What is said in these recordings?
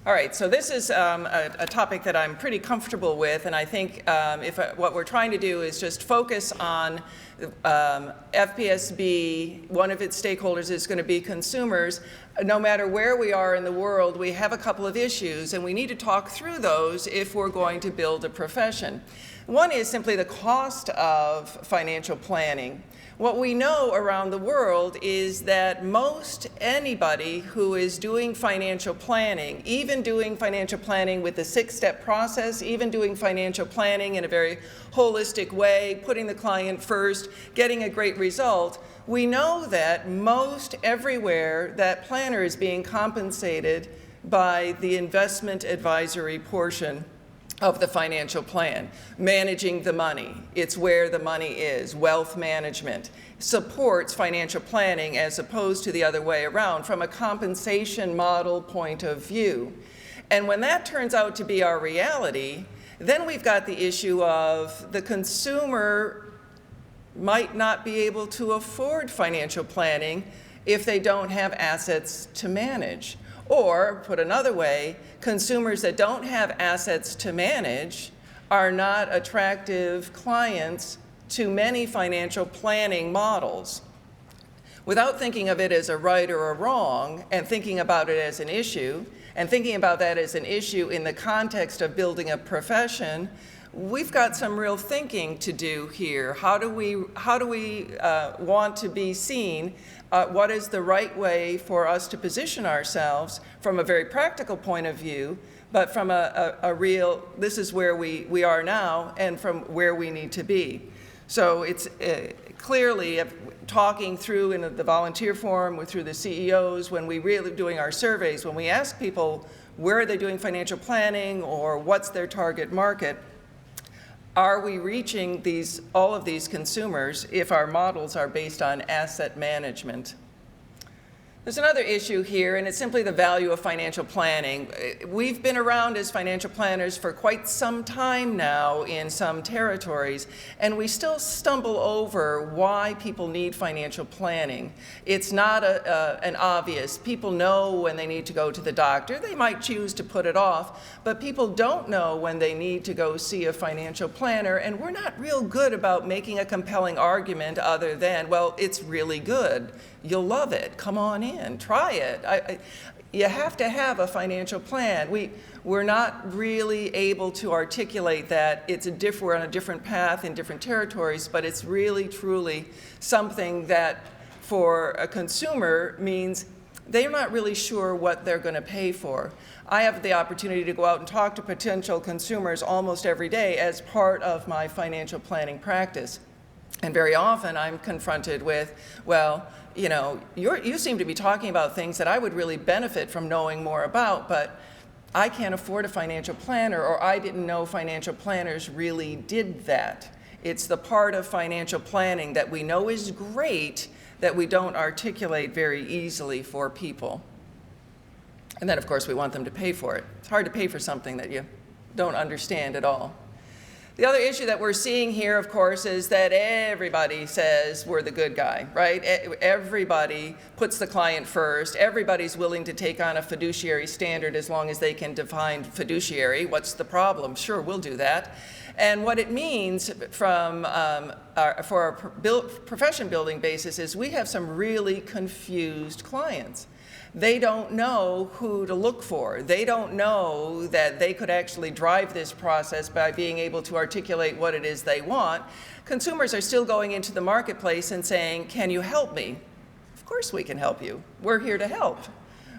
All right, so this is a topic that I'm pretty comfortable with, and I think what we're trying to do is just focus on FPSB. One of its stakeholders is going to be consumers. No matter where we are in the world, we have a couple of issues, and we need to talk through those if we're going to build a profession. One is simply the cost of financial planning. What we know around the world is that most anybody who is doing financial planning, even doing financial planning with the 6-step process, even doing financial planning in a very holistic way, putting the client first, getting a great result, we know that most everywhere that planner is being compensated by the investment advisory portion of the financial plan. Managing the money, it's where the money is. Wealth management supports financial planning as opposed to the other way around from a compensation model point of view. And when that turns out to be our reality, then we've got the issue of the consumer might not be able to afford financial planning if they don't have assets to manage. Or, put another way, consumers that don't have assets to manage are not attractive clients to many financial planning models. Without thinking of it as a right or a wrong, and thinking about it as an issue, and thinking about that as an issue in the context of building a profession, we've got some real thinking to do here. How do we want to be seen? What is the right way for us to position ourselves from a very practical point of view, but from a real, this is where we are now and from where we need to be. So it's clearly talking through in the volunteer forum, through the CEOs, when we really doing our surveys, when we ask people where are they doing financial planning or what's their target market, are we reaching all of these consumers if our models are based on asset management? There's another issue here, and it's simply the value of financial planning. We've been around as financial planners for quite some time now in some territories, and we still stumble over why people need financial planning. It's not an obvious. People know when they need to go to the doctor. They might choose to put it off, but people don't know when they need to go see a financial planner, and we're not real good about making a compelling argument other than, well, it's really good. You'll love it. Come on in. Try it. You have to have a financial plan. We're not really able to articulate that. We're on a different path in different territories, but it's really, truly something that for a consumer means they're not really sure what they're going to pay for. I have the opportunity to go out and talk to potential consumers almost every day as part of my financial planning practice. And very often I'm confronted with, well, you know, you seem to be talking about things that I would really benefit from knowing more about, but I can't afford a financial planner, or I didn't know financial planners really did that. It's the part of financial planning that we know is great that we don't articulate very easily for people. And then, of course, we want them to pay for it. It's hard to pay for something that you don't understand at all. The other issue that we're seeing here, of course, is that everybody says we're the good guy, right? Everybody puts the client first. Everybody's willing to take on a fiduciary standard as long as they can define fiduciary. What's the problem? Sure, we'll do that. And what it means for our profession building basis is we have some really confused clients. They don't know who to look for. They don't know that they could actually drive this process by being able to articulate what it is they want. Consumers are still going into the marketplace and saying, can you help me? Of course we can help you. We're here to help.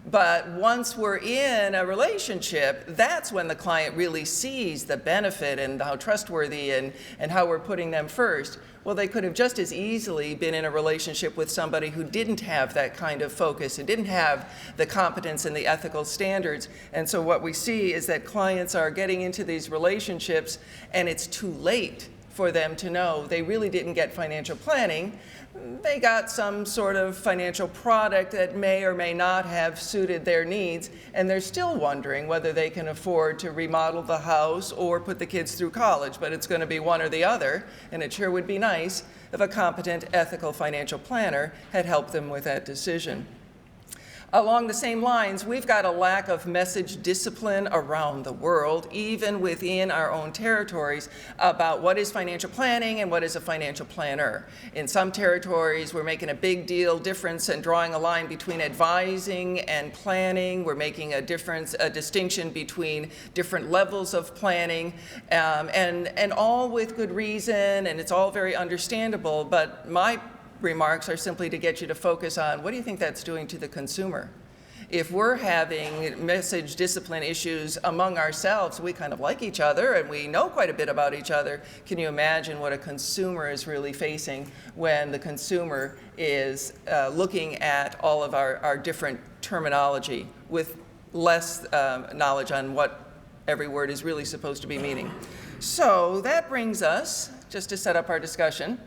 But once we're in a relationship, that's when the client really sees the benefit and how trustworthy and how we're putting them first. Well, they could have just as easily been in a relationship with somebody who didn't have that kind of focus, who didn't have the competence and the ethical standards. And so what we see is that clients are getting into these relationships and it's too late for them to know they really didn't get financial planning. They got some sort of financial product that may or may not have suited their needs, and they're still wondering whether they can afford to remodel the house or put the kids through college, but it's going to be one or the other, and it sure would be nice if a competent, ethical financial planner had helped them with that decision. Along the same lines, we've got a lack of message discipline around the world, even within our own territories, about what is financial planning and what is a financial planner. In some territories, we're making a big deal difference and drawing a line between advising and planning. We're making a distinction between different levels of planning, and all with good reason, and it's all very understandable, but my remarks are simply to get you to focus on what do you think that's doing to the consumer? If we're having message discipline issues among ourselves, we kind of like each other and we know quite a bit about each other. Can you imagine what a consumer is really facing when the consumer is looking at all of our different terminology with less knowledge on what every word is really supposed to be meaning? So that brings us, just to set up our discussion,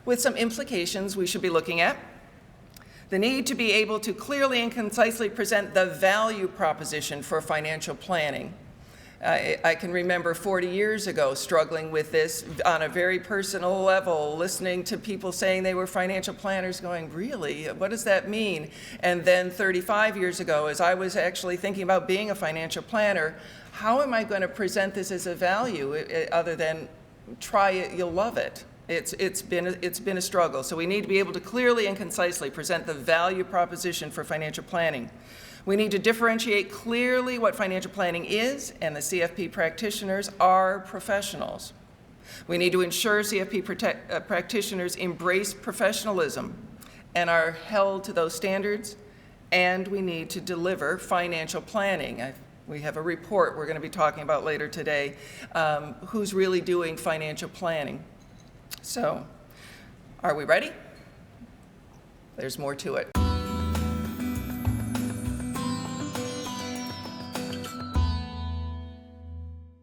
with some implications we should be looking at. The need to be able to clearly and concisely present the value proposition for financial planning. I can remember 40 years ago struggling with this on a very personal level, listening to people saying they were financial planners going, really, what does that mean? And then 35 years ago, as I was actually thinking about being a financial planner, how am I going to present this as a value other than try it, you'll love it? It's been a struggle. So we need to be able to clearly and concisely present the value proposition for financial planning. We need to differentiate clearly what financial planning is, and the CFP practitioners are professionals. We need to ensure CFP practitioners embrace professionalism and are held to those standards, and we need to deliver financial planning. We have a report we're going to be talking about later today, who's really doing financial planning. So, are we ready? There's more to it.